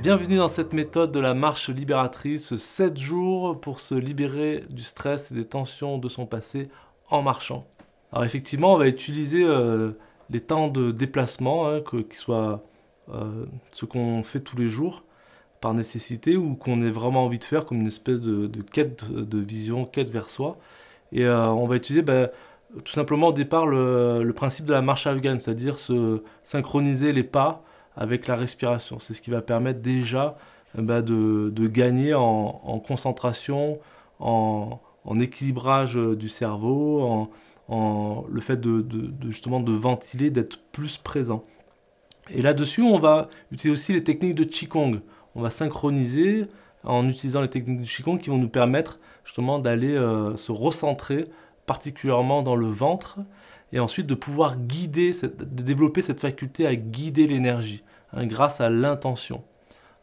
Bienvenue dans cette méthode de la marche libératrice, 7 jours pour se libérer du stress et des tensions de son passé en marchant. Alors effectivement, on va utiliser les temps de déplacement, qui soient ce qu'on fait tous les jours par nécessité ou qu'on ait vraiment envie de faire comme une espèce de quête de vision, quête vers soi. Et on va utiliser tout simplement au départ le principe de la marche afghane, c'est-à-dire se synchroniser les pas avec la respiration. C'est ce qui va permettre déjà de gagner en concentration, en équilibrage du cerveau, en le fait justement de ventiler, d'être plus présent. Et là-dessus, on va utiliser aussi les techniques de Qigong. On va synchroniser en utilisant les techniques de Qigong qui vont nous permettre justement d'aller se recentrer particulièrement dans le ventre et ensuite de pouvoir guider, de développer cette faculté à guider l'énergie grâce à l'intention.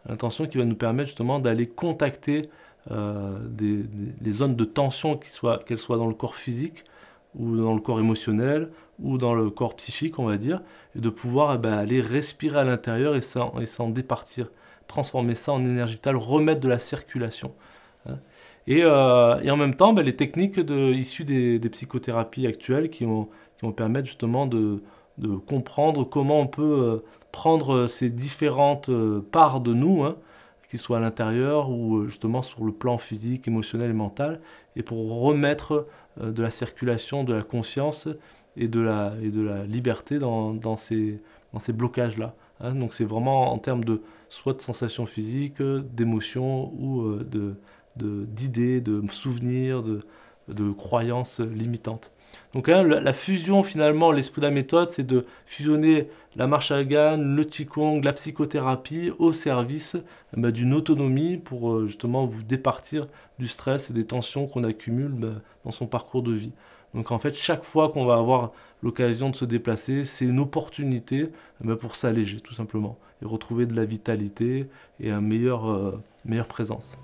L'intention qui va nous permettre justement d'aller contacter les zones de tension, qu'elles soient dans le corps physique ou dans le corps émotionnel ou dans le corps psychique, on va dire, et de pouvoir aller respirer à l'intérieur et s'en départir, transformer ça en énergie vitale, remettre de la circulation. Et en même temps, les techniques issues des psychothérapies actuelles qui vont permettre justement de comprendre comment on peut prendre ces différentes parts de nous, qu'ils soient à l'intérieur ou justement sur le plan physique, émotionnel et mental, et pour remettre de la circulation, de la conscience et de la liberté dans ces blocages-là. Donc c'est vraiment en termes soit de sensations physiques, d'émotions ou d'idées, de souvenirs, de croyances limitantes. Donc la fusion finalement, l'esprit de la méthode, c'est de fusionner la marche afghane, le Qigong, la psychothérapie au service d'une autonomie pour justement vous départir du stress et des tensions qu'on accumule dans son parcours de vie. Donc en fait, chaque fois qu'on va avoir l'occasion de se déplacer, c'est une opportunité pour s'alléger tout simplement et retrouver de la vitalité et une meilleure présence.